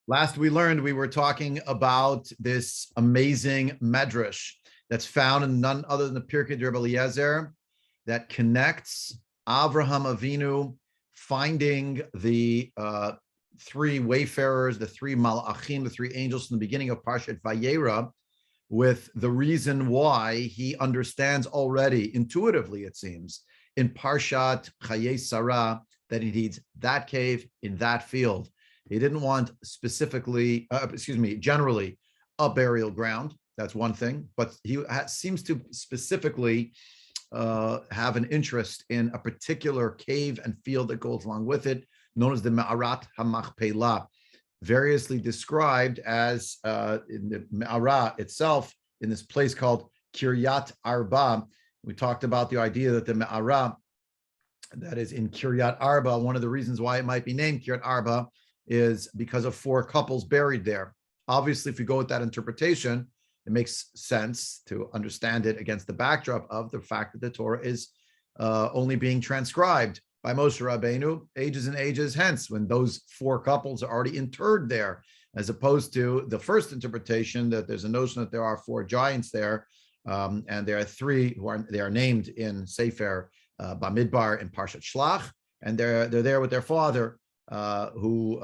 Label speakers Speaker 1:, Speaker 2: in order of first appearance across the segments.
Speaker 1: Last we learned, we were talking about this amazing Medrash that's found in none other than the Pirkei de Rabbi Eliezer that connects Avraham Avinu finding the three wayfarers, the three malachim, the three angels from the beginning of Parshat Vayera, with the reason why he understands already, intuitively it seems, in Parshat Chayei Sarah, that he needs that cave in that field. He didn't want specifically, generally, a burial ground. That's one thing, but he seems to specifically have an interest in a particular cave and field that goes along with it, known as the Mearat Hamachpela, variously described as in the Mearat itself, in this place called Kiryat Arba. We talked about the idea that the Mearat that is in Kiryat Arba, one of the reasons why it might be named Kiryat Arba is because of four couples buried there. Obviously, if you go with that interpretation, it makes sense to understand it against the backdrop of the fact that the Torah is only being transcribed by Moshe Rabbeinu ages and ages hence, when those four couples are already interred there, as opposed to the first interpretation that there's a notion that there are four giants there, and there are three who are named in Sefer Bamidbar in Parshat Shlach, and they're there with their father, who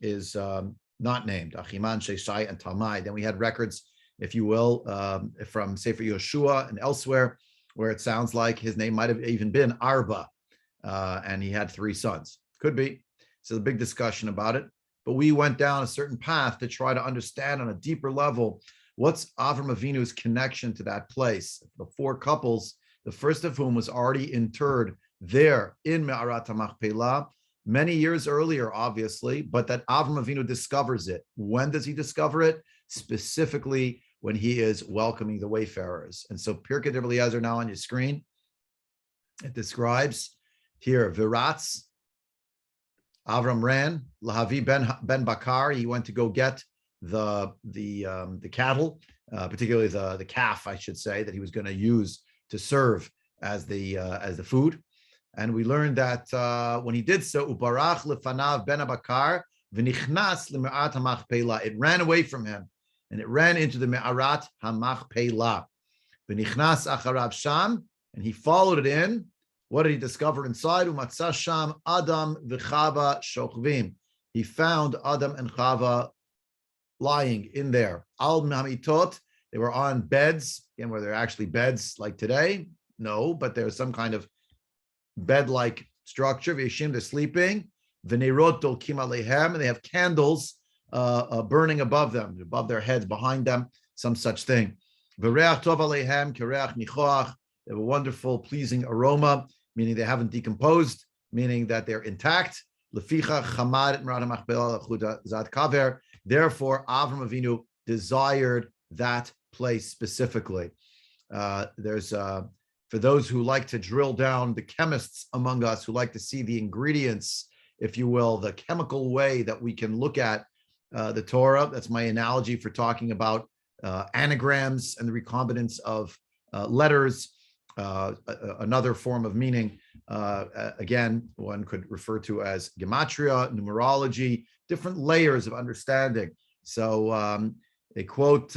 Speaker 1: is not named, Achiman, Sheshai, and Talmai. Then we had records, if you will, from Sefer Yoshua and elsewhere, where it sounds like his name might have even been Arba, and he had three sons. Could be. So the big discussion about it. But we went down a certain path to try to understand on a deeper level what's Avram Avinu's connection to that place. The four couples, the first of whom was already interred there in Me'arat HaMachpelah, many years earlier, obviously, but that Avram Avinu discovers it. When does he discover it? Specifically when he is welcoming the wayfarers. And so Pirkei de Rabbi Eliezer now on your screen, it describes here, Viratz, Avram ran, Lahavi ben Bakar, he went to go get the cattle, particularly the calf, I should say, that he was going to use to serve as the food. And we learned that when he did so, Ubarach lefanav ben Bakar v'nichnas le'me'arat hamachpela. It ran away from him, and it ran into the Me'arat hamachpela. V'nichnas acharav sham, and he followed it in. What did he discover inside? Umatzah sham Adam v'Chava shochvim. He found Adam and Chava lying in there. Al mamitot. They were on beds. Again, were there actually beds like today? No, but there's some kind of bed-like structure. V'yishim, they're sleeping. V'neirot dolkim alehem, and they have candles burning above them, above their heads, behind them, some such thing. V'reach tov alehem kereach nichoach. They have a wonderful, pleasing aroma, meaning they haven't decomposed, meaning that they're intact. Leficha chamad Me'arat HaMachpelah l'chud zat kaver. Therefore, Avram Avinu desired that place specifically. There's for those who like to drill down, the chemists among us who like to see the ingredients, if you will, the chemical way that we can look at the Torah. That's my analogy for talking about anagrams and the recombinance of letters. Another form of meaning, again, one could refer to as gematria, numerology, different layers of understanding. So they quote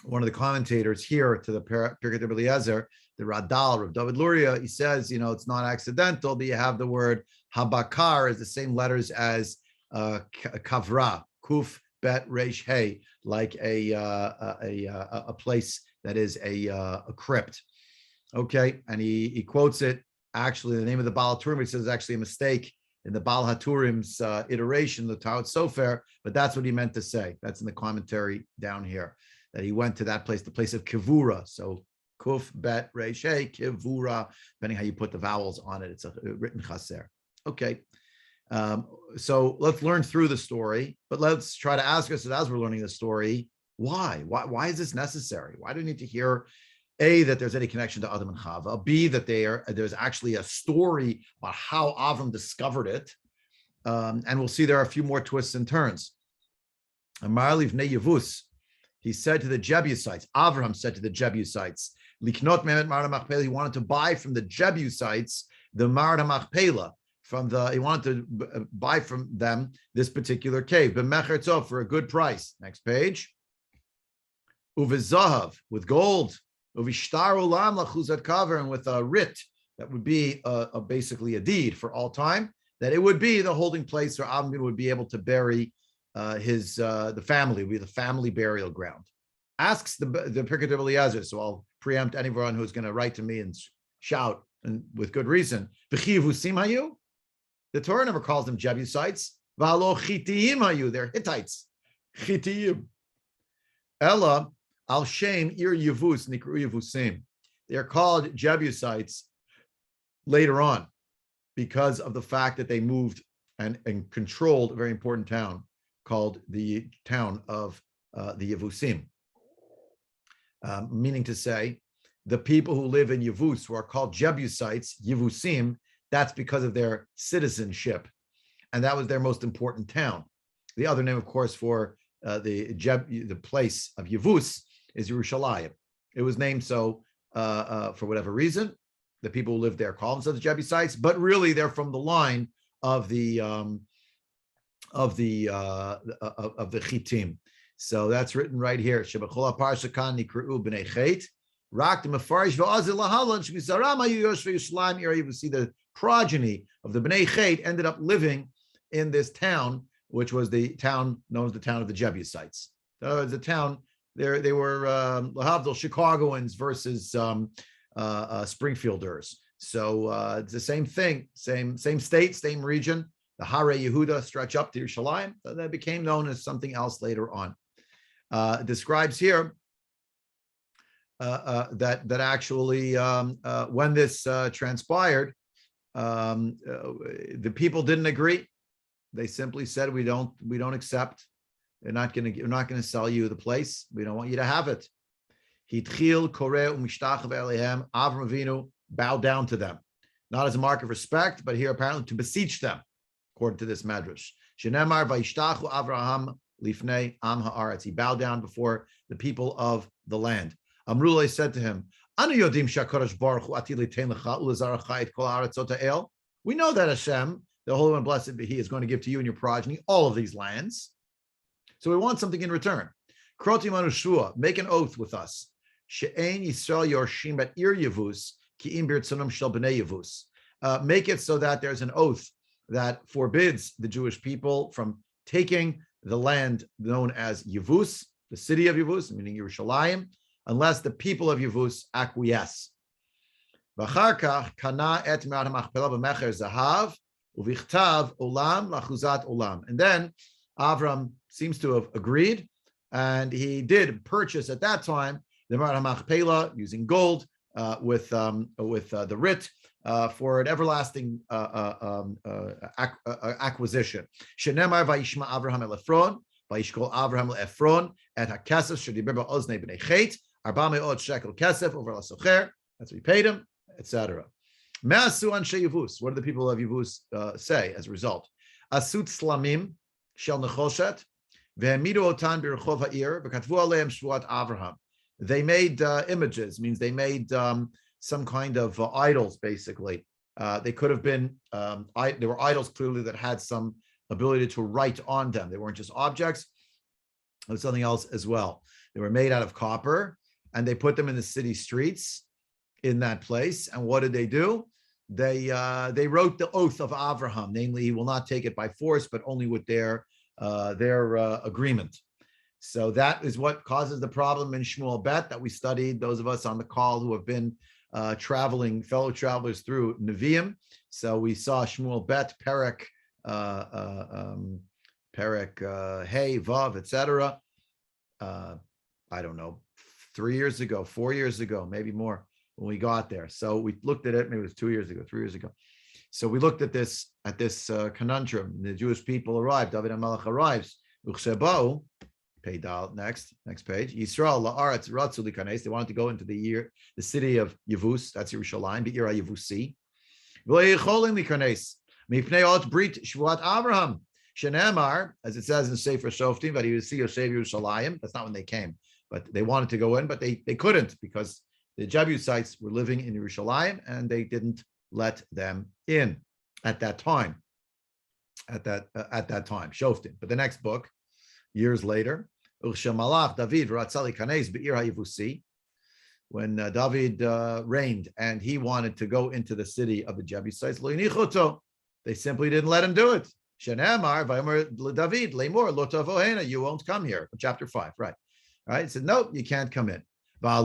Speaker 1: one of the commentators here to the Pirkei de Rabbi Eliezer, the Radal, Rav David Luria. He says, it's not accidental that you have the word Habakar as the same letters as Kavra, Kuf Bet Reish Hey, like a place that is a crypt. Okay, and he quotes it. Actually, the name of the Baal HaTurim, he says, is actually a mistake in the Baal HaTurim's iteration, the Talmud Sofer, but that's what he meant to say. That's in the commentary down here, that he went to that place, the place of Kivura. So Kuf Bet Reish Hey, Kivura, depending how you put the vowels on it, it's a written chaser. Okay, so let's learn through the story, but let's try to ask us as we're learning the story, why is this necessary? Why do we need to hear A, that there's any connection to Adam and Chava, B, that there's actually a story about how Avram discovered it, and we'll see there are a few more twists and turns. Amar livnei Yevus, he said to the Jebusites, Avraham said to the Jebusites, Liknot Me'arat HaMachpelah, he wanted to buy from the Jebusites the Me'arat HaMachpelah, he wanted to buy from them this particular cave, for a good price. Next page. Uvizahav, with gold, uvishtar ulam lachuzat kaver, and with a writ that would be basically a deed for all time, that it would be the holding place where Avram would be able to bury the family, would be the family burial ground. Asks the Pirkei Eliezer, so I'll preempt anyone who's going to write to me and shout, and with good reason. The Torah never calls them Jebusites. They're Hittites. Chitiyim. Ella al Shem ir Yevus nikru Yevusim. They are called Jebusites later on because of the fact that they moved and controlled a very important town called the town of the Yevusim. Meaning to say, the people who live in Yevus, who are called Jebusites, Yevusim, that's because of their citizenship. And that was their most important town. The other name, of course, for the place of Yevus is Yerushalayim. It was named so for whatever reason. The people who live there call themselves Jebusites, but really they're from the line of the Chitim. So that's written right here. Shebachol parshakan nikru b'nei chet. Rak the mefarish v'azil lahalan shmizaram hayuyosh v'Yushalayim area. You see the progeny of the b'nei chet ended up living in this town, which was the town known as the town of the Jebusites. So the town there, they were lahavdil Chicagoans versus Springfielders. So it's the same thing, same state, same region. The Hare Yehuda stretch up to Yerushalayim. So that became known as something else later on. It describes here that actually when this transpired, the people didn't agree. They simply said, "We don't accept. We're not going to sell you the place. We don't want you to have it." Hitchil koreh u'mishtachav elehem. Avram Avinu bowed down to them, not as a mark of respect, but here apparently to beseech them, according to this Medrash. Shenemar vayishtachu Avraham lifnei am haaretz. He bowed down before the people of the land. Amrullah said to him, "Anu yodim shakadosh baruch hu ati litein lecha ulezaracha et kol haaretzot ha'el." We know that Hashem, the Holy One, blessed be He, is going to give to you and your progeny all of these lands. So we want something in return. Kroti manu shua, make an oath with us. She'ein Yisrael yorshim bet ir Yevus ki im birtzonam shel b'nei Yevus. Make it so that there's an oath that forbids the Jewish people from taking the land known as Yevus, the city of Yevus, meaning Yerushalayim, unless the people of Yevus acquiesce. V'achar kach kana et Mearat Hamachpela b'mecher zahav uvichtav olam lachuzat olam. And then Avram seems to have agreed, and he did purchase at that time the Mearat Hamachpela using gold with the writ for an everlasting acquisition. Shenemar vayishma Avraham el Ephron, vayishkol Avraham el Ephron et hakesef shediber ba'oznei b'nei chet 400 shekel kesef over l'socher. That's what he paid him, etc. Me'asu anshe Yevus. What do the people of Yevus say as a result? Asut slamim shel nechoshet ve'emidu otan b'rechov ha'ir v'katvu aleim shvuat Avraham. They made images, means they made some kind of idols, basically. They could have been, there were idols clearly that had some ability to write on them. They weren't just objects. It was something else as well. They were made out of copper, and they put them in the city streets in that place. And what did they do? They wrote the oath of Avraham, namely, he will not take it by force, but only with their agreement. So that is what causes the problem in Shmuel Bet that we studied, those of us on the call who have been fellow travelers through Nevi'im. So we saw Shmuel Bet, Perek, Hey, Vav, etc. I don't know, 3 years ago, 4 years ago, maybe more when we got there. So we looked at it, maybe it was 2 years ago, 3 years ago. So we looked at this conundrum. The Jewish people arrived, David HaMelech arrives, Uchsebau, next page. Yisrael la'aretz ratzu likanes. They wanted to go into the city of Yevus. That's Yerushalayim. Be'ira Yevusi. V'le'yicholim likanes. Mipnei ot brit shvuat Avraham. Shenemar, as it says in Sefer Shoftim, that he would see Yosef Yerushalayim. That's not when they came, but they wanted to go in, but they couldn't because the Jebusites were living in Yerushalayim and they didn't let them in. at that time. At that time, Shoftim. But the next book, years later, David when David reigned and he wanted to go into the city of the Jebusites, they simply didn't let him do it. David, you won't come here. Chapter 5, right? All right. He said, nope, you can't come in. But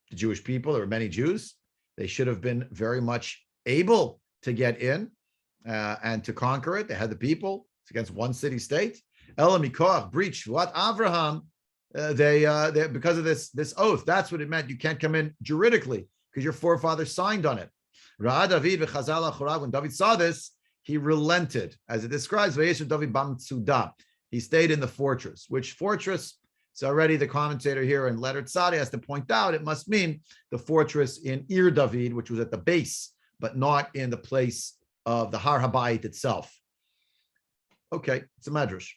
Speaker 1: the Jewish people, there were many Jews, they should have been very much able to get in and to conquer it. They had the people. It's against one city state. Elamikoch breached what Avraham. They because of this oath. That's what it meant. You can't come in juridically because your forefathers signed on it. When David saw this, he relented, as it describes. He stayed in the fortress. Which fortress? So already the commentator here in Letter Tzadi has to point out it must mean the fortress in Ir David, which was at the base, but not in the place of the Har Habayit itself. Okay, it's a Medrash.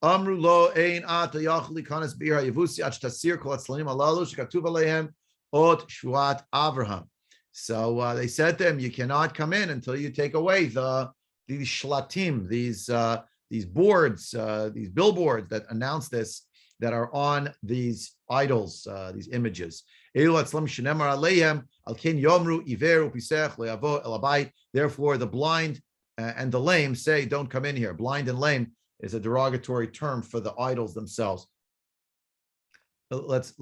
Speaker 1: Amru lo ein ata yachli likanas be'ir hayevusi ach tasir kol hatzlanim halalu shekatuv aleihem ot shvuat Avraham. So they said to him, you cannot come in until you take away these shlatim, these boards, these billboards that announce this, that are on these idols, these images. Therefore, the blind and the lame say, don't come in here. Blind and lame is a derogatory term for the idols themselves. Let's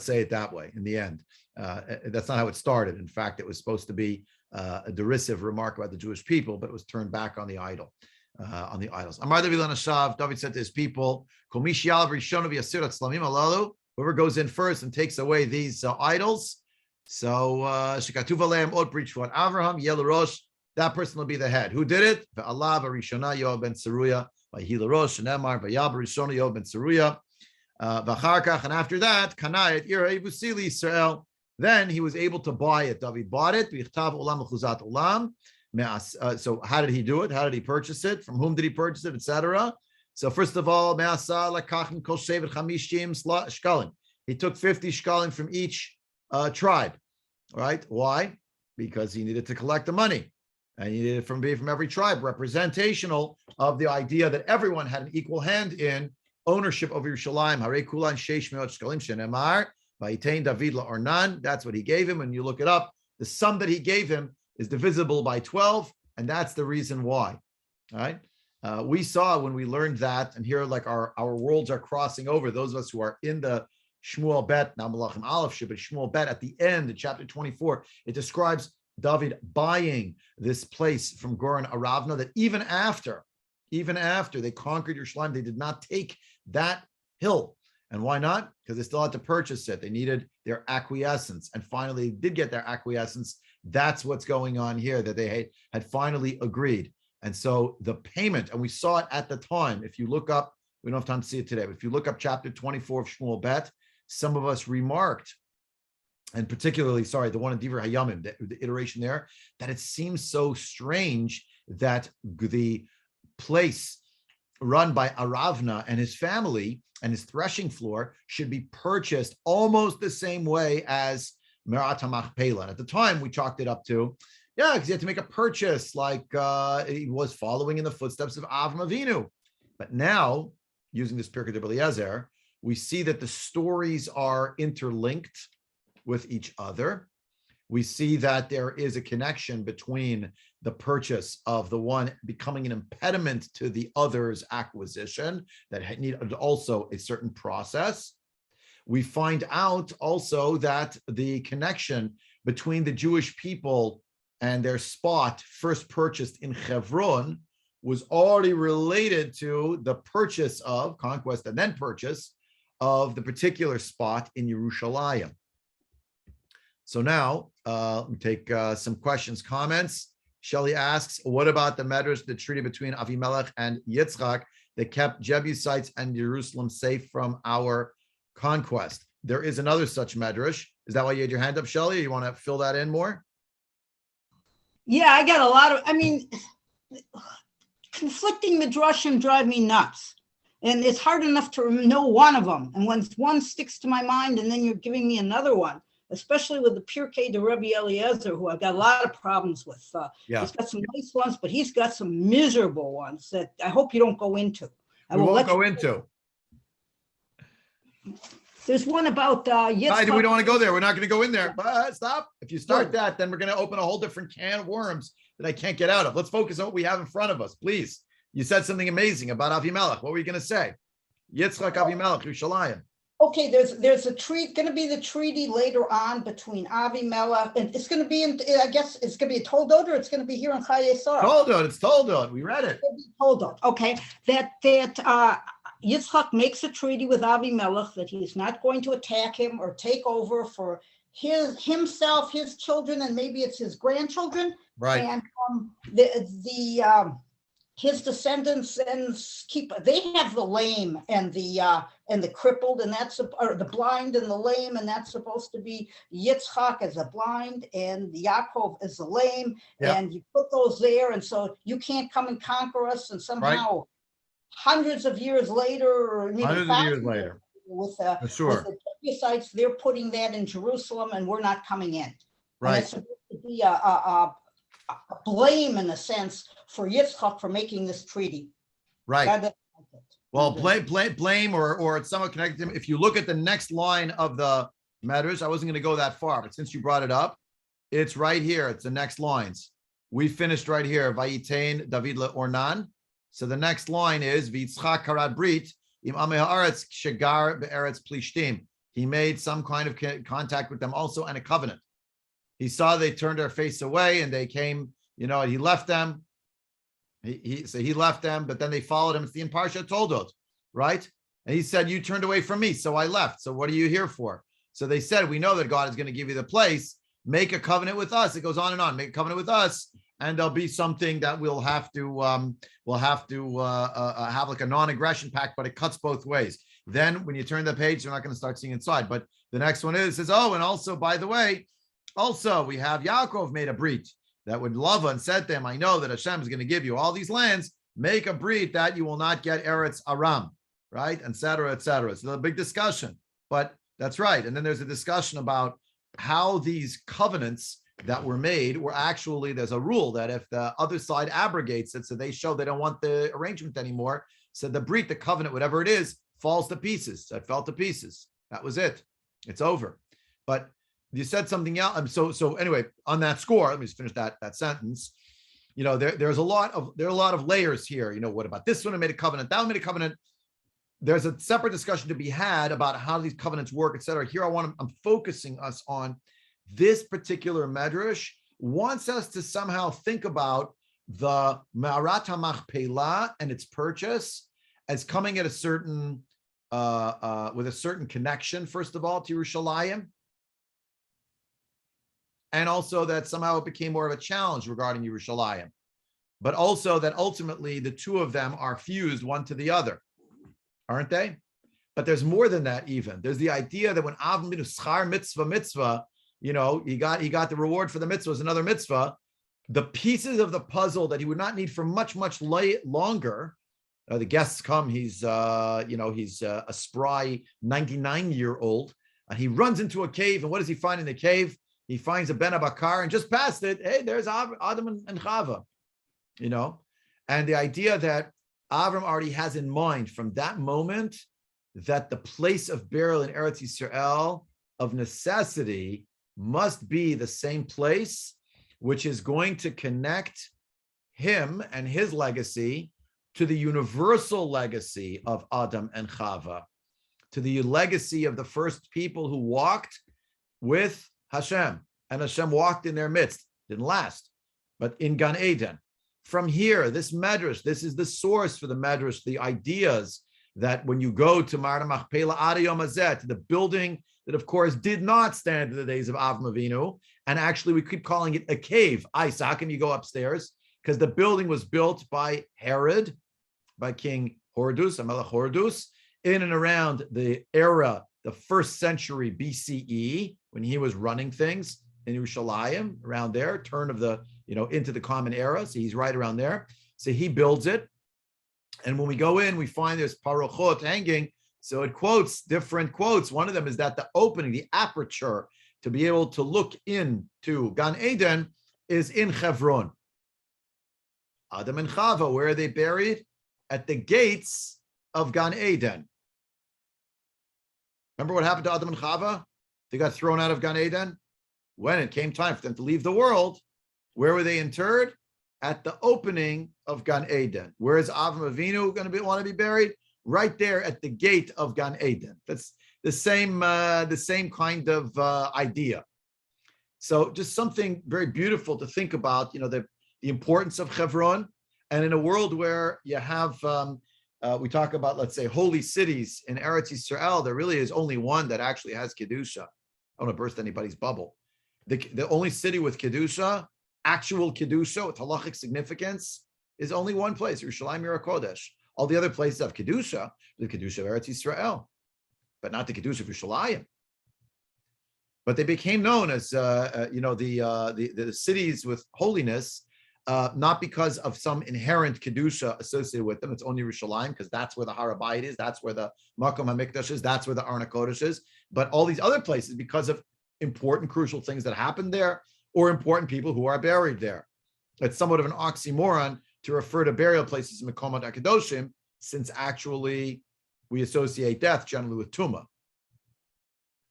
Speaker 1: say it that way. In the end, that's not how it started. In fact, it was supposed to be a derisive remark about the Jewish people, but it was turned back on the idol, on the idols. Amar David Lanashav, David said to his people, whoever goes in first and takes away these idols, so Avraham, that person will be the head. Who did it? Allah Barishona Yoav ben Tzeruya, Vahilarosh, Nemar, Vayab Barishona Yoav ben Tzeruya. And after that, Kanayat Ira Ibusili Israel. Then he was able to buy it. David bought it. So how did he do it? How did he purchase it? From whom did he purchase it, etc.? So first of all, he took 50 shkalim from each tribe. Right? Why? Because he needed to collect the money. And he needed it from every tribe, representational of the idea that everyone had an equal hand in ownership of Yerushalayim. Harei kulan sheish meot shkalim shenemar va'itein David la'ornan. That's what he gave him. When you look it up, the sum that he gave him is divisible by 12, and that's the reason why. All right. We saw when we learned that, and here like our worlds are crossing over. Those of us who are in the Shmuel Bet, now Malachim Aleph, but Shmuel Bet at the end of chapter 24, it describes David buying this place from Goran Aravna, that even after they conquered Yerushalayim, they did not take that hill. And why not? Because they still had to purchase it. They needed their acquiescence. And finally, they did get their acquiescence. That's what's going on here, that they had finally agreed. And so the payment, and we saw it at the time, if you look up, we don't have time to see it today, but if you look up chapter 24 of Shmuel Bet, some of us remarked, and particularly, the one in Divrei Hayamim, the iteration there, that it seems so strange that the place run by Aravna and his family and his threshing floor should be purchased almost the same way as Mearat Hamachpela. And at the time, we chalked it up to, because he had to make a purchase, like he was following in the footsteps of Avram Avinu. But now, using this Pirkei Eliezer, we see that the stories are interlinked with each other. We see that there is a connection between the purchase of the one becoming an impediment to the other's acquisition that needed also a certain process. We find out also that the connection between the Jewish people and their spot first purchased in Hebron was already related to the purchase of conquest and then purchase of the particular spot in Yerushalayim. So now, we take some questions, comments. Shelley asks, what about the Medrash, the treaty between Avimelech and Yitzchak that kept Jebusites and Jerusalem safe from our conquest? There is another such Medrash. Is that why you had your hand up, Shelley? You want to fill that in more?
Speaker 2: Yeah, I got a lot of, conflicting Medrashim drive me nuts. And it's hard enough to know one of them. And when one sticks to my mind and then you're giving me another one, especially with the Pirkei de Rabbi Eliezer, who I've got a lot of problems with. He's got some nice ones, but he's got some miserable ones that I hope you don't go into.
Speaker 1: We won't go into.
Speaker 2: There's one about Yitzchak.
Speaker 1: We don't want to go there. We're not going to go in there. But stop. If you start that, then we're going to open a whole different can of worms that I can't get out of. Let's focus on what we have in front of us, please. You said something amazing about Avimelech. What were you going to say? Yitzchak Avimelech, Yerushalayim.
Speaker 2: Okay, there's a treat going to be the treaty later on between Avimelech, and it's going to be in. I guess it's going to be a Toldot, or it's going to be here in Chayei Sarah.
Speaker 1: Toldot. It's Toldot. We read it.
Speaker 2: Toldot. Okay, that Yitzchak makes a treaty with Avimelech that he's not going to attack him or take over for himself, his children, and maybe it's his grandchildren.
Speaker 1: Right.
Speaker 2: And his descendants and they have the lame and the crippled, and or the blind and the lame, and that's supposed to be Yitzchak as a blind and Yaakov as the lame. Yep. And you put those there, and so you can't come and conquer us, and somehow. Right. Hundreds of years later, or maybe with the Jebusites, they're putting that in Jerusalem, and we're not coming in.
Speaker 1: Right.
Speaker 2: And it's supposed to be a blame, in a sense, for Yitzchak for making this treaty.
Speaker 1: Right. Well, blame, or it's somewhat connected to him. If you look at the next line of the Medrash, I wasn't going to go that far, but since you brought it up, it's right here. It's the next lines. We finished right here. Vayitain David leOrnan. So the next line is V'Yitzchak Karad Brit Im Amei Haaretz Shegar Be'eretz Plishtim. He made some kind of contact with them also, and a covenant. He saw they turned their face away, and they came. And he left them. He left them, but then they followed him. It's the in Parsha Toldot, right? And he said, "You turned away from me, so I left. So what are you here for?" So they said, "We know that God is going to give you the place. Make a covenant with us." It goes on and on. Make a covenant with us. And there'll be something that we'll have to have like a non-aggression pact, but it cuts both ways. Then when you turn the page, you're not going to start seeing inside. But the next one says, and also, by the way, we have Yaakov made a brit that would love and said to him, I know that Hashem is going to give you all these lands. Make a brit that you will not get Eretz Aram, right? Et cetera, et cetera. So a big discussion, but that's right. And then there's a discussion about how these covenants that were made were actually, there's a rule that if the other side abrogates it, so they show they don't want the arrangement anymore, so the brit, the covenant, whatever it is, falls to pieces. So it fell to pieces. That was it. It's over. But you said something else. So anyway, on that score, let me just finish that sentence. There's a lot of layers here. What about this one? I made a covenant. That one made a covenant. There's a separate discussion to be had about how these covenants work, etc. Here, I'm focusing us on this particular Medrash wants us to somehow think about the Mearat Hamachpela and its purchase as coming at a certain, with a certain connection, first of all, to Yerushalayim. And also that somehow it became more of a challenge regarding Yerushalayim. But also that ultimately the two of them are fused one to the other, aren't they? But there's more than that even. There's the idea that when Avram Binu Schar mitzvah, he got the reward for the mitzvah as another mitzvah. The pieces of the puzzle that he would not need for much longer. The guests come. He's a spry 99-year-old, and he runs into a cave. And what does he find in the cave? He finds a Ben Abakar, and just past it, hey, there's Adam and Chava. And the idea that Avram already has in mind from that moment that the place of burial in Eretz Yisrael of necessity must be the same place, which is going to connect him and his legacy to the universal legacy of Adam and Chava, to the legacy of the first people who walked with Hashem, and Hashem walked in their midst. Didn't last, but in Gan Eden. From here, this Medrash, this is the source for the Medrash, the ideas that when you go to Hamachpela Ad Hayom Hazeh, to the building that, of course, did not stand in the days of Avram Avinu, and actually we keep calling it a cave. So how can you go upstairs? Because the building was built by Herod, by King Horus, Amelech Horus, in and around the era, the first century BCE, when he was running things in Yerushalayim, around there, turn of the, into the common era. So he's right around there. So he builds it. And when we go in, we find there's parochot hanging. So it quotes different quotes. One of them is that the opening, the aperture to be able to look into Gan Eden is in Hebron. Adam and Chava, where are they buried? At the gates of Gan Eden. Remember what happened to Adam and Chava? They got thrown out of Gan Eden. When it came time for them to leave the world, where were they interred? At the opening of Gan Eden. Where is Avram Avinu going to want to be buried? Right there at the gate of Gan Eden. That's the same kind of idea. So just something very beautiful to think about, the importance of Hebron. And in a world where you have, we talk about, let's say, holy cities in Eretz Yisrael, there really is only one that actually has Kedusha. I don't want to burst anybody's bubble. The only city with Kedusha, actual Kedusha with halachic significance, is only one place, Yerushalayim Yer HaKodesh. All the other places have Kedusha, the Kedusha of Eretz Yisrael, but not the Kedusha of Yerushalayim. But they became known as, the cities with holiness, not because of some inherent Kedusha associated with them. It's only Yerushalayim, because that's where the Har HaBayit is, that's where the Makom HaMikdash is, that's where the Aron HaKodesh is. But all these other places, because of important, crucial things that happened there, or important people who are buried there. It's somewhat of an oxymoron to refer to burial places in Mekomot HaKadoshim, since actually we associate death generally with Tumah.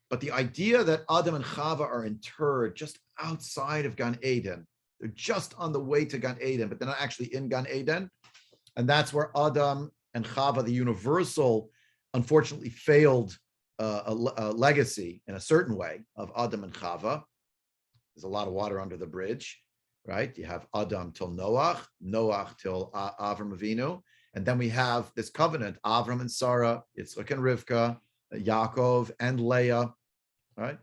Speaker 1: But the idea that Adam and Chava are interred just outside of Gan Eden, they're just on the way to Gan Eden, but they're not actually in Gan Eden. And that's where Adam and Chava, the universal, unfortunately failed a legacy in a certain way of Adam and Chava. There's a lot of water under the bridge, right? You have Adam till Noach, Noach till Avram Avinu. And then we have this covenant, Avram and Sarah, Yitzchak and Rivka, Yaakov and Leah, right?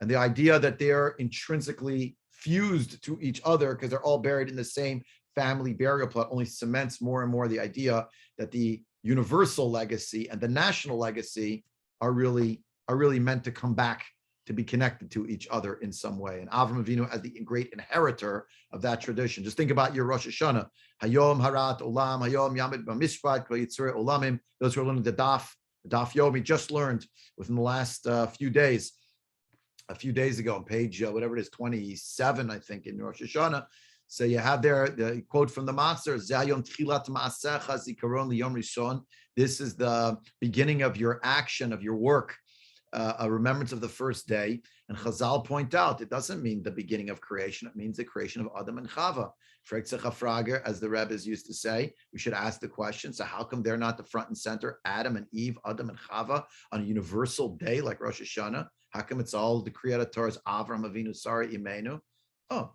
Speaker 1: And the idea that they're intrinsically fused to each other because they're all buried in the same family burial plot only cements more and more the idea that the universal legacy and the national legacy are really meant to come back to be connected to each other in some way. And Avram Avinu as the great inheritor of that tradition. Just think about your Rosh Hashanah. Hayom Harat Olam, Hayom Yamid B'Mishpat, Kol Yitzrei Olamim. Those who are learning the Daf Yomi just learned within the last few days ago on page, whatever it is, 27, I think, in Rosh Hashanah. So you have there the quote from the Master, Zayom Tchilat Ma'asecha Zikaron Liyom Rishon. This is the beginning of your action, of your work, a remembrance of the first day. And Chazal point out, it doesn't mean the beginning of creation. It means the creation of Adam and Chava. As the Rebbes used to say, we should ask the question, so how come they're not the front and center, Adam and Eve, Adam and Chava, on a universal day like Rosh Hashanah? How come it's all the Kriyat Torah's Avram Avinu Sarah Imenu? Oh,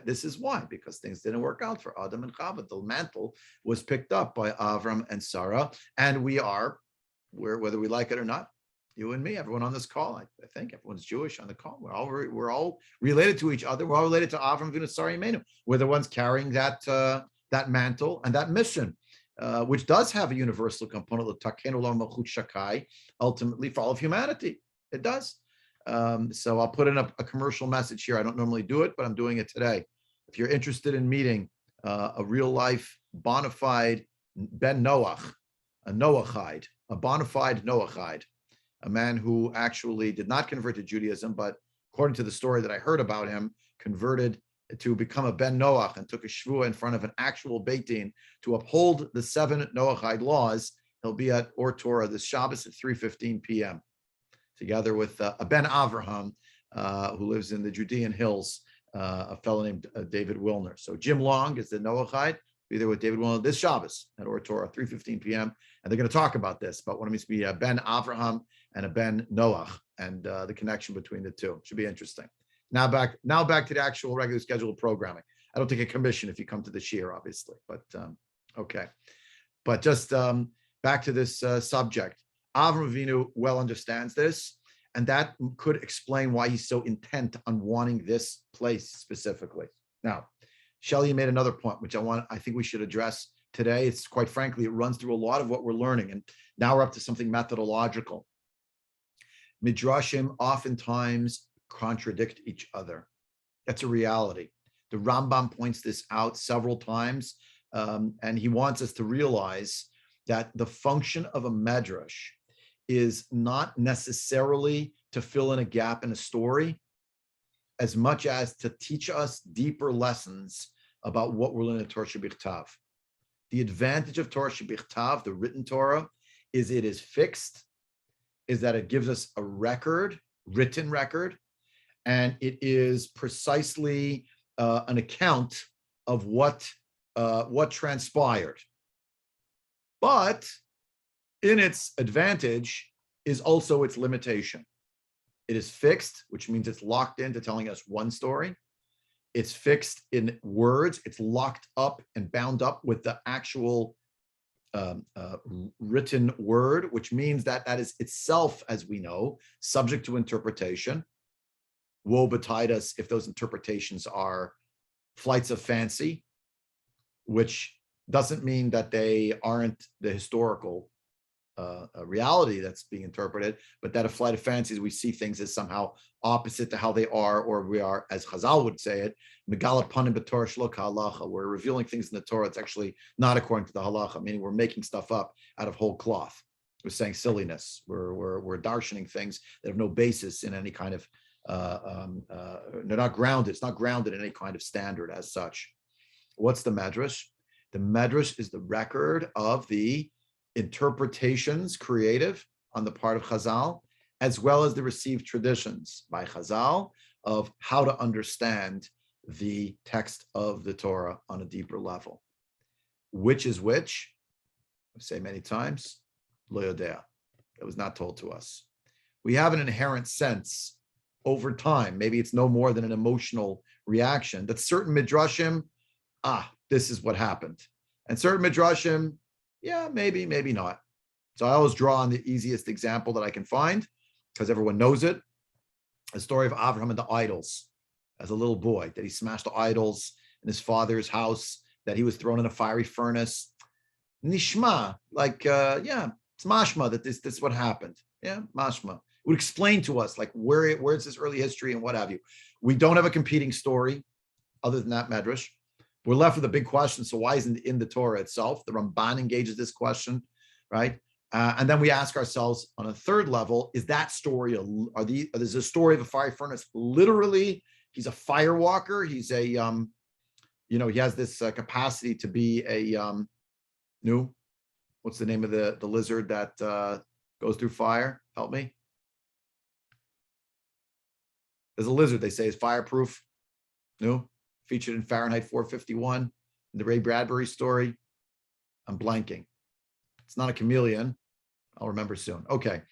Speaker 1: this is why, because things didn't work out for Adam and Chava. The mantle was picked up by Avram and Sarah, and we're, whether we like it or not, you and me, everyone on this call, I think everyone's Jewish on the call. We're all related to each other. We're all related to Avram Avinu Sarah Imenu. We're the ones carrying that mantle and that mission, which does have a universal component of Taken Olam Malchut Shakai, ultimately for all of humanity. It does. So I'll put in a commercial message here. I don't normally do it, but I'm doing it today. If you're interested in meeting a real life bona fide Ben Noach, a Noachide, a bona fide Noachide, a man who actually did not convert to Judaism, but according to the story that I heard about him, converted to become a Ben Noach and took a shvuah in front of an actual Beit Din to uphold the 7 Noachide laws. He'll be at Or Torah this Shabbos at 3:15 p.m. together with a Ben Avraham, who lives in the Judean hills, a fellow named David Wilner. So Jim Long is the Noachide. Be there with David Wilner this Shabbos at Or Torah, 3:15 p.m. And they're going to talk about this, about what it means to be a Ben Avraham and a Ben Noach, and the connection between the two. Should be interesting. Now back to the actual regular scheduled programming. I don't take a commission if you come to the shiur, obviously, but okay. But just back to this subject. Avram Avinu well understands this, and that could explain why he's so intent on wanting this place specifically. Now, Shelley made another point, which I think we should address today. It's quite frankly, it runs through a lot of what we're learning, and now we're up to something methodological. Midrashim oftentimes contradict each other. That's a reality. The Rambam points this out several times, and he wants us to realize that the function of a Medrash is not necessarily to fill in a gap in a story, as much as to teach us deeper lessons about what we're learning in Torah Shebichtav. The advantage of Torah Shebichtav, the written Torah, is it is fixed, is that it gives us a record, written record, and it is precisely an account of what transpired. But in its advantage is also its limitation. It is fixed, which means it's locked into telling us one story. It's fixed in words. It's locked up and bound up with the actual written word, which means that that is itself, as we know, subject to interpretation. Woe betide us if those interpretations are flights of fancy, which doesn't mean that they aren't the historical reality that's being interpreted, but that a flight of fancies, we see things as somehow opposite to how they are, or we are, as Chazal would say it, Megala panim b'Torah shelo k'halacha. We're revealing things in the Torah that's actually not according to the halacha, meaning we're making stuff up out of whole cloth. We're saying silliness. We're darshaning things that have no basis in any kind of they're not grounded. It's not grounded in any kind of standard as such. What's the Medrash? The Medrash is the record of the interpretations creative on the part of Chazal, as well as the received traditions by Chazal of how to understand the text of the Torah on a deeper level. Which is which? I say many times, lo yodea. It was not told to us. We have an inherent sense over time, maybe it's no more than an emotional reaction, that certain midrashim, this is what happened. And certain midrashim, yeah, maybe not. So I always draw on the easiest example that I can find, because everyone knows it. The story of Avraham and the idols. As a little boy, that he smashed the idols in his father's house, that he was thrown in a fiery furnace. Nishma, it's mashma that this is what happened. Yeah, mashma. It would explain to us like where's this early history and what have you. We don't have a competing story other than that Medrash. We're left with a big question. So why isn't it in the Torah itself? The Ramban engages this question, right? And then we ask ourselves on a third level, is that story, there's a story of a fiery furnace. Literally, he's a fire walker. He's a, he has this capacity to be a, what's the name of the lizard that goes through fire? Help me. There's a lizard they say is fireproof. Featured in Fahrenheit 451, the Ray Bradbury story. I'm blanking. It's not a chameleon. I'll remember soon. Okay,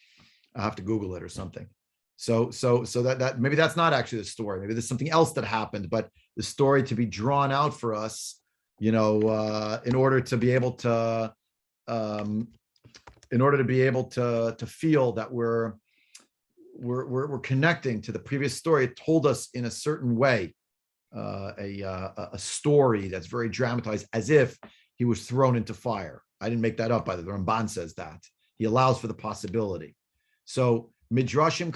Speaker 1: I'll have to Google it or something. So that maybe that's not actually the story. Maybe there's something else that happened. But the story to be drawn out for us, in order to be able to, feel that we're connecting to the previous story. It told us in a certain way. A story that's very dramatized, as if he was thrown into fire. I didn't make that up, by the way. The Ramban says that. He allows for the possibility. So Midrashim,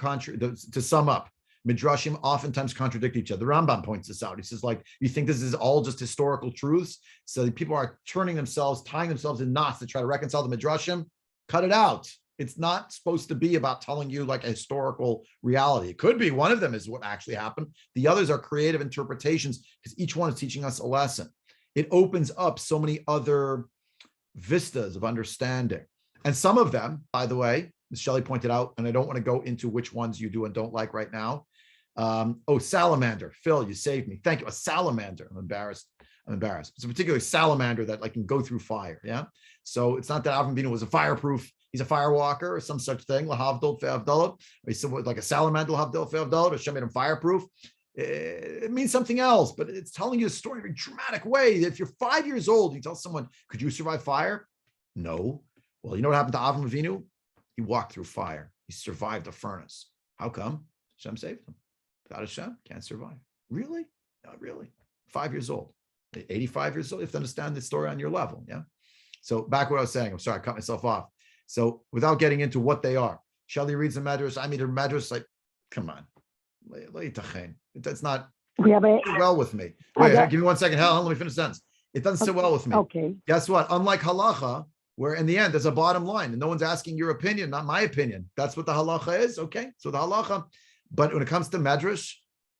Speaker 1: to sum up, Midrashim oftentimes contradict each other. The Rambam points this out. He says, you think this is all just historical truths? So people are tying themselves in knots to try to reconcile the Midrashim. Cut it out. It's not supposed to be about telling you like a historical reality. It could be one of them is what actually happened. The others are creative interpretations because each one is teaching us a lesson. It opens up so many other vistas of understanding. And some of them, by the way, as Shelley pointed out, and I don't want to go into which ones you do and don't like right now. Salamander. Phil, you saved me. Thank you. A salamander. I'm embarrassed. It's a particular salamander that can go through fire. Yeah. So it's not that Avram Avinu was a fireproof. He's a fire walker or some such thing. Lahavdol fe'avdolot. He's like a salamander. Lahavdol fe'avdolot. Hashem made him fireproof. It means something else, but it's telling you a story in a dramatic way. If you're 5 years old, you tell someone, "Could you survive fire?" No. Well, you know what happened to Avram Avinu? He walked through fire. He survived a furnace. How come? Hashem saved him. Without Hashem, can't survive. Really? Not really. 5 years old. 85 years old. You have to understand the story on your level. Yeah. So back to what I was saying. I'm sorry, I cut myself off. So without getting into what they are, Shelley reads a Medrash. I mean, a Medrash, come on. That's not well with me. Wait, give me 1 second. Let me finish the sentence. It doesn't sit well with me.
Speaker 2: Okay.
Speaker 1: Guess what? Unlike halacha, where in the end there's a bottom line and no one's asking your opinion, not my opinion. That's what the halacha is. Okay. So the halacha, but when it comes to Medrash,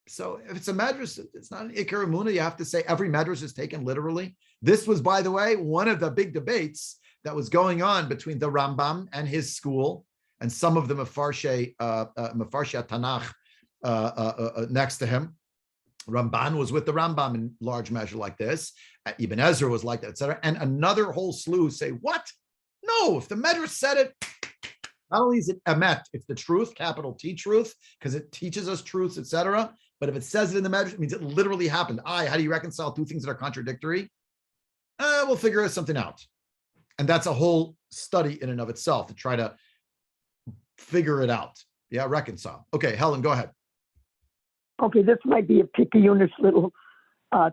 Speaker 1: So if it's a medrash, it's not an ikar emuna. You have to say every medrash is taken literally. This was, by the way, one of the big debates that was going on between the Rambam and his school and some of the Mefarshei Tanakh next to him. Ramban was with the Rambam in large measure like this. Ibn Ezra was like that, etc. And another whole slew say, what? No, if the Medrash said it, not only is it emet, it's the truth, capital T truth, because it teaches us truths, etc. But if it says it in the Medrash, it means it literally happened. How do you reconcile two things that are contradictory? We'll figure something out. And that's a whole study in and of itself to try to figure it out. Yeah, reconcile. Okay, Helen, go ahead.
Speaker 3: Okay, this might be a picky Eunice little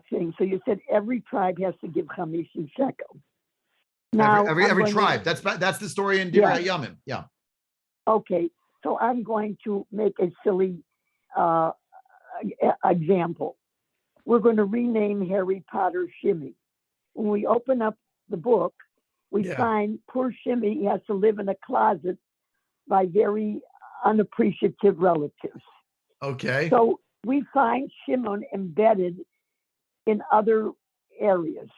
Speaker 3: thing. So you said every tribe has to give 50 shekel. Now
Speaker 1: Every tribe. That's the story in Divrei Yamim. Yeah.
Speaker 3: Okay, so I'm going to make a silly example. We're going to rename Harry Potter Shimmy. When we open up the book, we find poor Shimmy has to live in a closet by very unappreciative relatives.
Speaker 1: Okay.
Speaker 3: So we find Shimon embedded in other areas.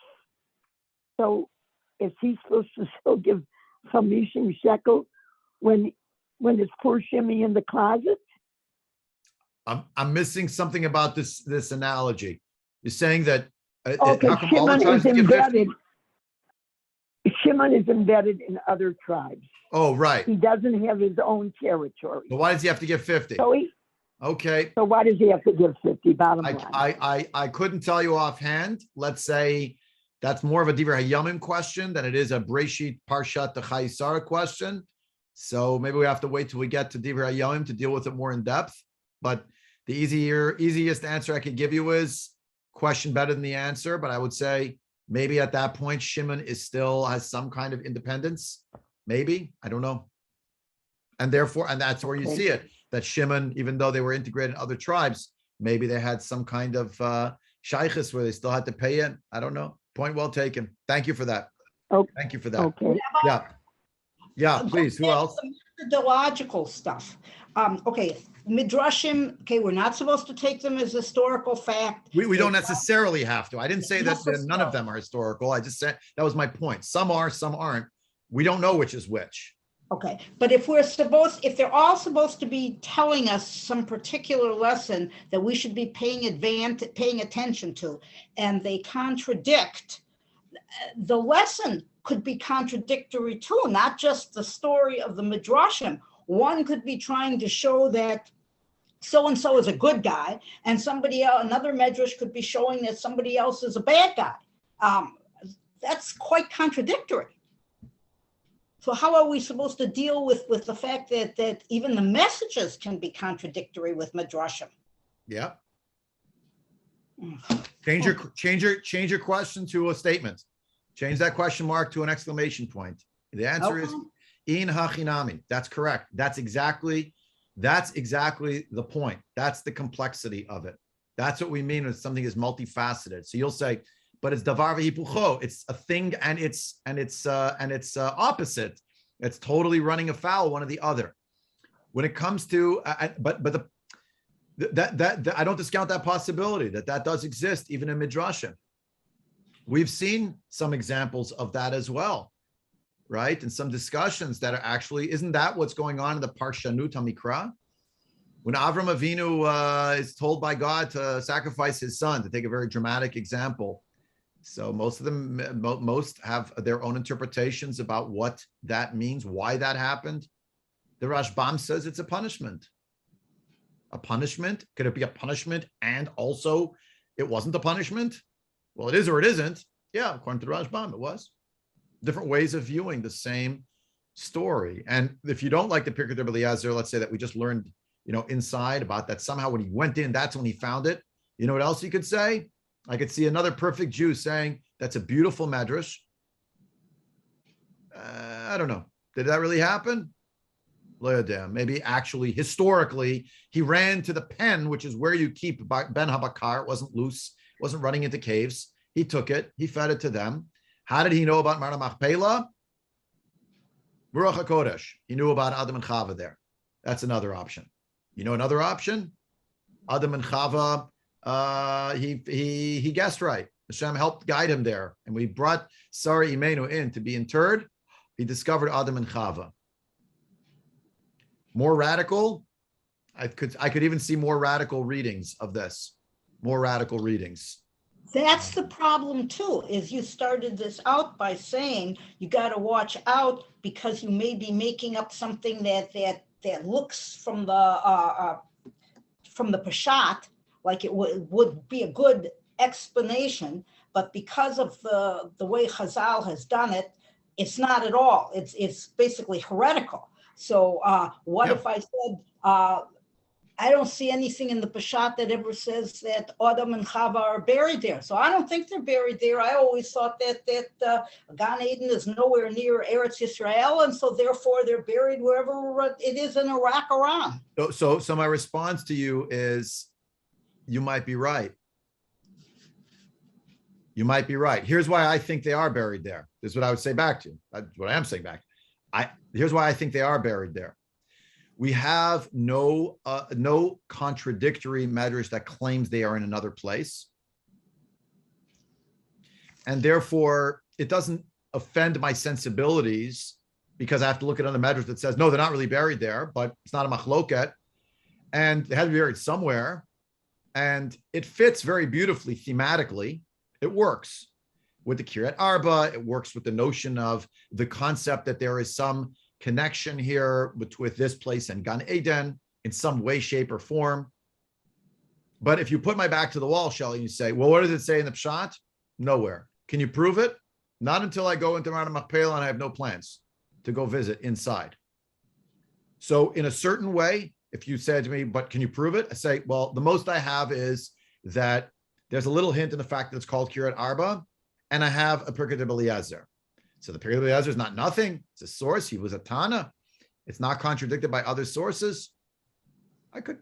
Speaker 3: So is he supposed to still give 50 shekel when there's poor Shimmy in the closet?
Speaker 1: I'm missing something about this analogy. You're saying that
Speaker 3: okay,
Speaker 1: how come all the tribes give 50?
Speaker 3: Shimon is embedded in other tribes.
Speaker 1: Oh, right.
Speaker 3: He doesn't have his own territory.
Speaker 1: So why does he have to give 50? Okay.
Speaker 3: So why does he have to give 50? Bottom line.
Speaker 1: I couldn't tell you offhand. Let's say that's more of a Divrei Hayamim question than it is a Breisheet Parshat Chayei Sarah question. So maybe we have to wait till we get to Divrei Hayamim to deal with it more in depth. But the easiest answer I could give you is question better than the answer. But I would say maybe at that point Shimon still has some kind of independence. Maybe, I don't know. And that's where you see it. That Shimon, even though they were integrated in other tribes, maybe they had some kind of shaykhis where they still had to pay in. I don't know. Point well taken. Thank you for that.
Speaker 3: Okay.
Speaker 1: Thank you for that.
Speaker 3: Okay.
Speaker 1: Yeah, please. Who else?
Speaker 2: Methodological stuff. Okay, Midrashim, okay, we're not supposed to take them as historical fact.
Speaker 1: We don't necessarily have to. I didn't say that none of them are historical. I just said that was my point. Some are, some aren't. We don't know which is which.
Speaker 2: Okay, but if they're all supposed to be telling us some particular lesson that we should be paying attention to, and they contradict, the lesson could be contradictory too, not just the story of the Midrashim. One could be trying to show that so-and-so is a good guy, and another Medrash could be showing that somebody else is a bad guy. That's quite contradictory. So how are we supposed to deal with the fact that even the messages can be contradictory with Midrashim?
Speaker 1: Yeah. Change your question to a statement. Change that question mark to an exclamation point. The answer is in hachinami. That's correct. That's exactly the point. That's the complexity of it. That's what we mean when something is multifaceted. So you'll say, but it's davar v'hipucho. It's a thing and it's opposite. It's totally running afoul one or the other. When it comes to, that I don't discount that possibility that does exist even in Midrashim. We've seen some examples of that as well, right? And some discussions that are actually, isn't that what's going on in the Parshanut HaMikra? When Avram Avinu is told by God to sacrifice his son, to take a very dramatic example. So most have their own interpretations about what that means, why that happened. The Rashbam says it's a punishment. A punishment? Could it be a punishment and also it wasn't a punishment? Well, it is or it isn't. Yeah, according to the Rashbam, it was. Different ways of viewing the same story. And if you don't like the Pirkei Eliezer, let's say that we just learned, inside about that somehow when he went in, that's when he found it. You know what else you could say? I could see another perfect Jew saying, that's a beautiful medrash. I don't know. Did that really happen? Maybe actually, historically, he ran to the pen, which is where you keep Ben Habakar. It wasn't loose. It wasn't running into caves. He took it. He fed it to them. How did he know about Hamachpela? Baruch HaKodesh. He knew about Adam and Chava there. That's another option. Another option? Adam and Chava, he guessed right. Hashem helped guide him there. And we brought Sarah Imenu in to be interred. He discovered Adam and Chava. More radical, I could even see more radical readings of this. More radical readings.
Speaker 2: That's the problem too, is you started this out by saying you got to watch out because you may be making up something that looks from the Peshat like it would be a good explanation, but because of the way Chazal has done it, it's not at all. It's basically heretical. So what if I said, I don't see anything in the Peshat that ever says that Adam and Chava are buried there. So I don't think they're buried there. I always thought that Gan Eden is nowhere near Eretz Yisrael, and so therefore they're buried wherever it is in Iraq, Iran.
Speaker 1: So my response to you is, you might be right. You might be right. Here's why I think they are buried there. This is what I would say back to you. That's what I am saying back. Here's why I think they are buried there. We have no contradictory medrash that claims they are in another place. And therefore, it doesn't offend my sensibilities because I have to look at another medrash that says, no, they're not really buried there, but it's not a machloket. And they had to be buried somewhere. And it fits very beautifully thematically. It works with the Kiryat Arba. It works with the notion of the concept that there is some connection here with this place and Gan Eden in some way, shape, or form. But if you put my back to the wall, Shelley, and you say, well, what does it say in the Pshat? Nowhere. Can you prove it? Not until I go into Hamachpela and I have no plans to go visit inside. So in a certain way, if you said to me, but can you prove it? I say, well, the most I have is that there's a little hint in the fact that it's called Kiryat Arba, and I have a Pirkei Eliezer. So the Pirkei Eliezer is not nothing. It's a source. He was a Tana. It's not contradicted by other sources. I could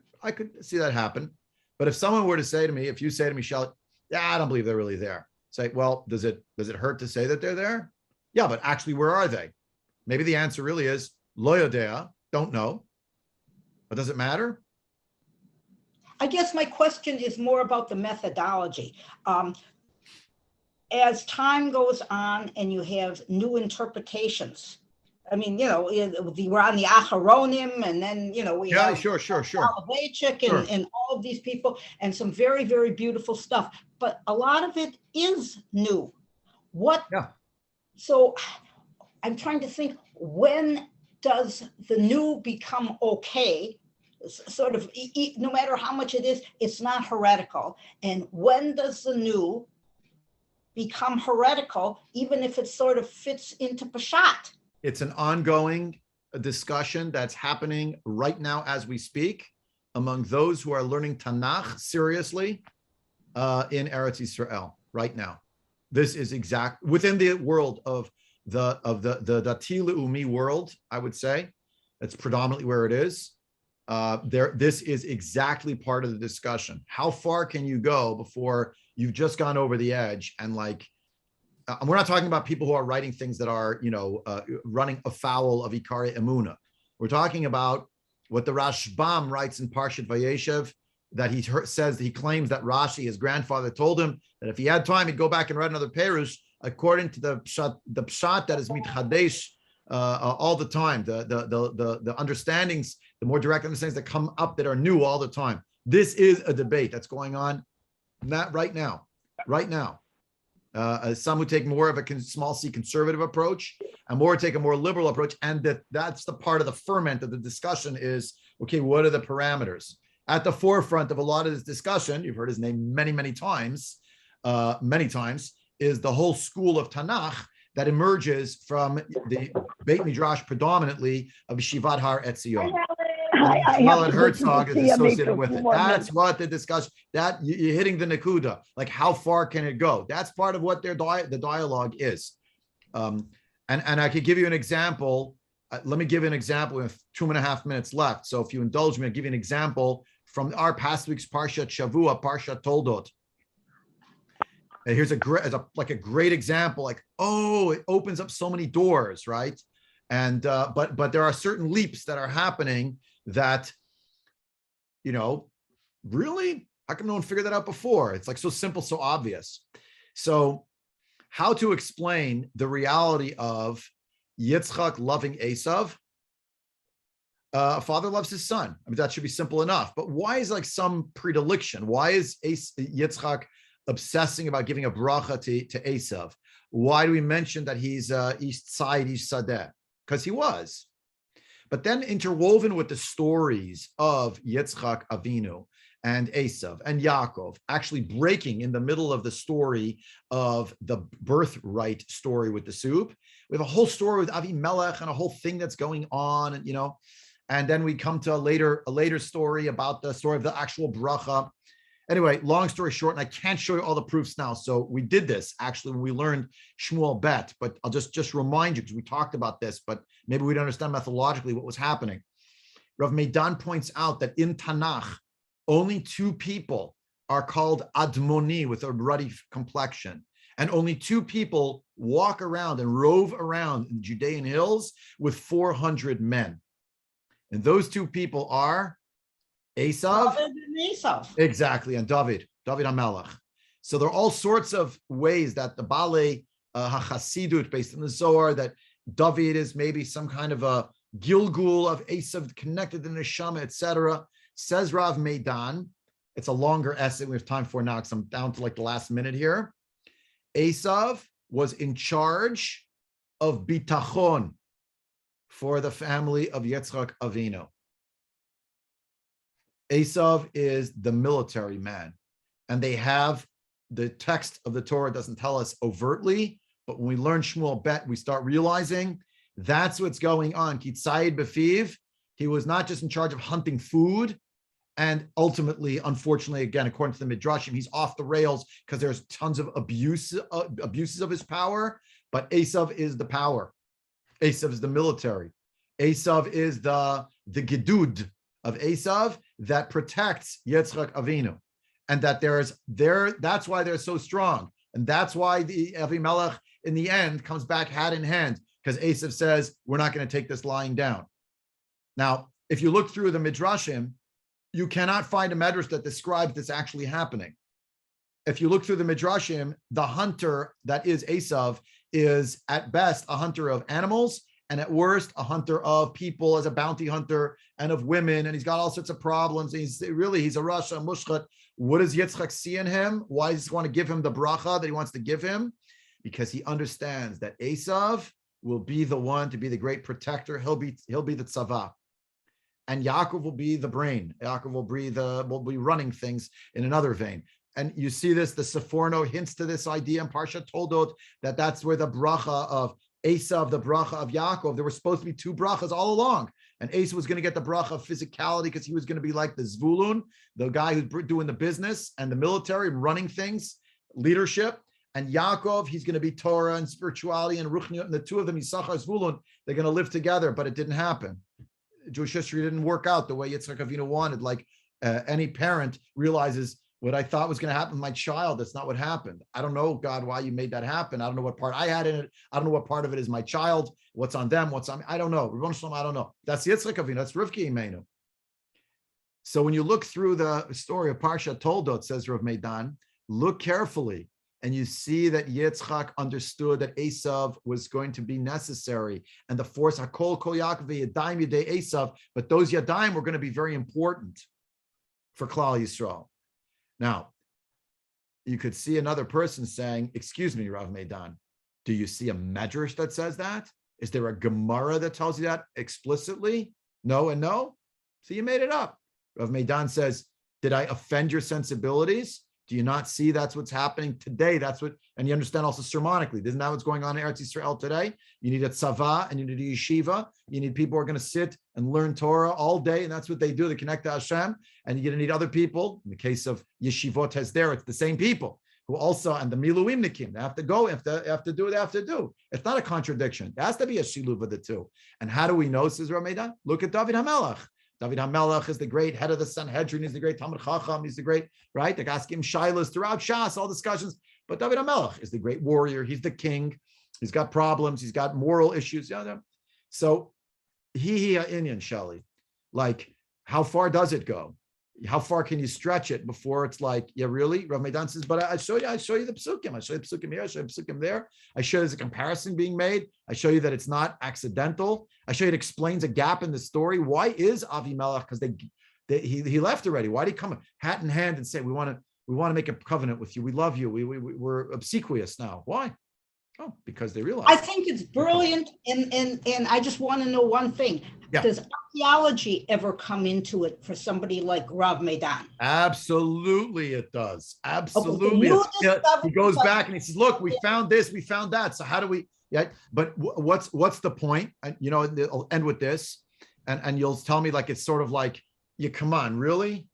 Speaker 1: see that happen. But if someone were to say to me, if you say to me, Shelley, yeah, I don't believe they're really there. Say, well, does it hurt to say that they're there? Yeah, but actually, where are they? Maybe the answer really is lo yodea, don't know. But does it matter?
Speaker 2: I guess my question is more about the methodology. As time goes on and you have new interpretations, I mean, we're on the Acharonim, and then, we have
Speaker 1: sure.
Speaker 2: Soloveitchik and all of these people, and some very, very beautiful stuff. But a lot of it is new. So I'm trying to think, when does the new become okay? Sort of, no matter how much it is, it's not heretical. And when does the new become heretical, even if it sort of fits into Peshat?
Speaker 1: It's an ongoing discussion that's happening right now as we speak among those who are learning Tanakh seriously in Eretz Yisrael right now. This is within the world of the Dati Le'umi world, I would say. That's predominantly where it is. This is exactly part of the discussion. How far can you go before you've just gone over the edge? And we're not talking about people who are writing things that are, running afoul of Ikari Emuna. We're talking about what the Rashbam writes in Parshat Vayeshev, that he claims that Rashi, his grandfather, told him that if he had time, he'd go back and write another Perush according to the pshat that is mitchadesh all the time, the understandings, the more direct understandings that come up that are new all the time. This is a debate that's going on right now. Some would take more of a small c conservative approach, and more take a more liberal approach, and that's the part of the ferment of the discussion is, okay, what are the parameters? At the forefront of a lot of this discussion, you've heard his name many times, is the whole school of Tanakh that emerges from the Beit Midrash predominantly of Yeshivat Har Etzion. Shmuel Herzog is associated with it. That's what the discussion, that you're hitting the Nakuda, like how far can it go? That's part of what the dialogue is. And I could give you an example. Let me give you an example. We have 2.5 minutes left. So if you indulge me, I'll give you an example from our past week's Parshat Shavua, Parshat Toldot. And here's a great example. Like, it opens up so many doors, right? And but there are certain leaps that are happening that, Really? How come no one figured that out before? It's like so simple, so obvious. So how to explain the reality of Yitzchak loving Esav? A father loves his son. I mean, that should be simple enough. But why is like some predilection? Why is Yitzchak obsessing about giving a bracha to Esav? Why do we mention that he's East Side, East Sadeh? Because he was. But then interwoven with the stories of Yitzchak Avinu and Esav and Yaakov, actually breaking in the middle of the story of the birthright story with the soup. We have a whole story with Avimelech and a whole thing that's going on, and and then we come to a later story about the story of the actual bracha. Anyway, long story short, and I can't show you all the proofs now. So we did this actually when we learned Shmuel Bet, but I'll just remind you because we talked about this, but maybe we don't understand methodologically what was happening. Rav Meidan points out that in Tanakh, only two people are called Admoni with a ruddy complexion. And only two people walk around and rove around in the Judean hills with 400 men. And those two people are Esav.
Speaker 2: David and Esav.
Speaker 1: Exactly, and David HaMelech. So there are all sorts of ways that the Bale HaChasidut, based in the Zohar, that David is maybe some kind of a Gilgul of Esav connected to the Neshama, etc. Says Rav Meidan, it's a longer essay we have time for now because I'm down to like the last minute here. Esav was in charge of bitachon for the family of Yitzchak Avinu. Esav is the military man, and they have the text of the Torah doesn't tell us overtly, but when we learn Shmuel Bet, we start realizing that's what's going on. Kitzayid Befiv, he was not just in charge of hunting food, and ultimately, unfortunately, again, according to the Medrashim, he's off the rails because there's tons of abuses of his power, but Esav is the power. Esav is the military. Esav is the gedud of Esav that protects Yitzchak Avinu, and that that's why they're so strong, and that's why the Avimelech in the end comes back hat in hand, because Esav says we're not going to take this lying down. Now, if you look through the Midrashim, you cannot find a Medrash that describes this actually happening. If you look through the Midrashim, the hunter that is Esav is at best a hunter of animals, and at worst a hunter of people as a bounty hunter, and of women, and he's got all sorts of problems. He's a rasha, mushchat. What does Yitzchak see in him? Why does he want to give him the bracha that he wants to give him? Because he understands that Esav will be the one to be the great protector. He'll be the tzava, and Yaakov will be the brain. Yaakov will be running things in another vein. And you see this, the Sephorno hints to this idea in Parsha Toldot, that's where the bracha of Esav, the bracha of Yaakov, there were supposed to be two brachas all along. And Esav was going to get the bracha of physicality because he was going to be like the Zvulun, the guy who's doing the business and the military, running things, leadership. And Yaakov, he's going to be Torah and spirituality and Ruchniut, and the two of them, Yisachar, Zvulun, they're going to live together, but it didn't happen. Jewish history didn't work out the way Yitzchak Avinu wanted. Like any parent realizes, what I thought was going to happen with my child, that's not what happened. I don't know, God, why you made that happen. I don't know what part I had in it. I don't know what part of it is my child. What's on them? What's on me? I don't know. I don't know. That's Yitzchak Avinu. That's Rivki Imenu. So when you look through the story of Parsha Toldot, says Rav Meidan, look carefully, and you see that Yitzchak understood that Esav was going to be necessary, and the force Hakol Kol Yaakov Yadayim Yadei Esav, but those Yadayim were going to be very important for Klal Yisrael. Now, you could see another person saying, excuse me, Rav Meidan, do you see a Medrash that says that? Is there a Gemara that tells you that explicitly? No and no? So you made it up. Rav Meidan says, did I offend your sensibilities? Do you not see that's what's happening today? That's what, and you understand also sermonically, isn't that what's going on in Eretz Yisrael today? You need a tzava and you need a yeshiva. You need people who are going to sit and learn Torah all day, and that's what they do. They connect to Hashem, and you're going to need other people. In the case of yeshivot Hesder, it's the same people who also, and the miluimnikim, they have to go, if they have to do what they have to do. It's not a contradiction. There has to be a shiluv of the two. And how do we know, says Rav Meidan? Look at David HaMelech. David HaMelech is the great head of the Sanhedrin. He's the great Talmud Chacham. He's the great, right? The Gaskim Shilas throughout Shas, all discussions. But David HaMelech is the great warrior. He's the king. He's got problems. He's got moral issues. So, Inyan Shali, like, how far does it go? how far can you stretch it before it's like, yeah, really? Rav Meidan says, but I show you the psukim. I show you the psukim here. I show you the psukim there. I show you there's a comparison being made. I show you that it's not accidental. I show you it explains a gap in the story. Why is Avimelech? Because he left already. Why did he come hat in hand and say, we want to make a covenant with you. We love you. We're obsequious now. Why? Oh, because they realize.
Speaker 2: I think it's brilliant, and I just want to know one thing.
Speaker 1: Yeah.
Speaker 2: Does archaeology ever come into it for somebody like Rav Meidan?
Speaker 1: Absolutely, it does. Absolutely. He goes back and he says, look, we found this, we found that. So how do we, yeah, but what's the point? And, I'll end with this, and you'll tell me like, it's sort of like, yeah, come on, really?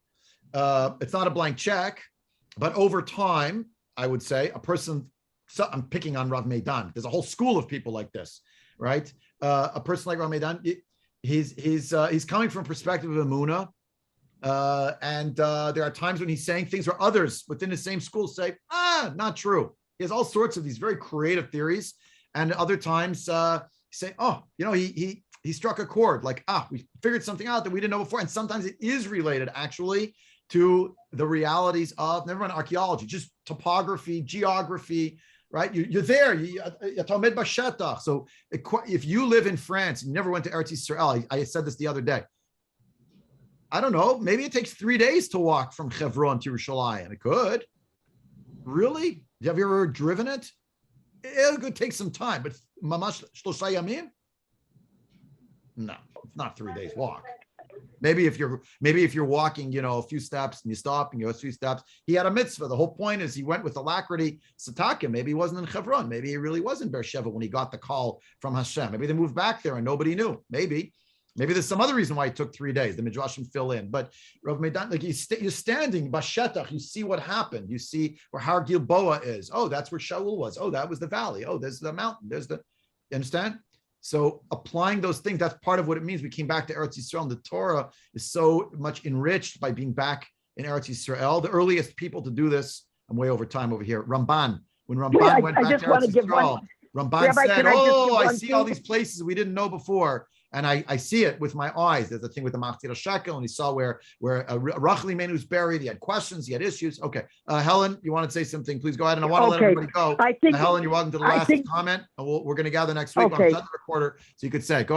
Speaker 1: It's not a blank check, but over time, I would say a person, so I'm picking on Rav Meidan. There's a whole school of people like this, right? A person like Rav Meidan, he's coming from a perspective of Emunah, and there are times when he's saying things where others within the same school say, not true. He has all sorts of these very creative theories, and other times say, he struck a chord, like, we figured something out that we didn't know before, and sometimes it is related actually to the realities of, never mind archaeology, just topography, geography, right? You're there. So if you live in France and you never went to Eretz Yisrael, I said this the other day. I don't know. Maybe it takes 3 days to walk from Hebron to Yerushalayim. It could. Really? Have you ever driven it? It could take some time, but mamash shlosha yamim? No, it's not 3 days walk. Maybe if you're walking, a few steps and you stop and you go a few steps. He had a mitzvah. The whole point is he went with alacrity. Sataka, maybe he wasn't in Hebron. Maybe he really was in Beersheba when he got the call from Hashem. Maybe they moved back there and nobody knew. Maybe there's some other reason why it took 3 days. The Midrashim fill in. But Rav Meidan, like you're standing bashetach, you see what happened. You see where Har Gilboa is. Oh, that's where Shaul was. Oh, that was the valley. Oh, there's the mountain. You understand? So applying those things, that's part of what it means. We came back to Eretz Yisrael, and the Torah is so much enriched by being back in Eretz Yisrael. The earliest people to do this, I'm way over time over here, Ramban. When Ramban went back to Eretz Yisrael, Ramban said, I see all these places we didn't know before. And I see it with my eyes. There's a thing with the Machzir Shekel, and he saw where Rachel Imenu's buried. He had questions, he had issues. Okay, Helen, you want to say something? Please go ahead. And I want to let everybody go. Helen, you're welcome to the last comment. And we're going to gather next week. I'll shut the recorder so you could say, go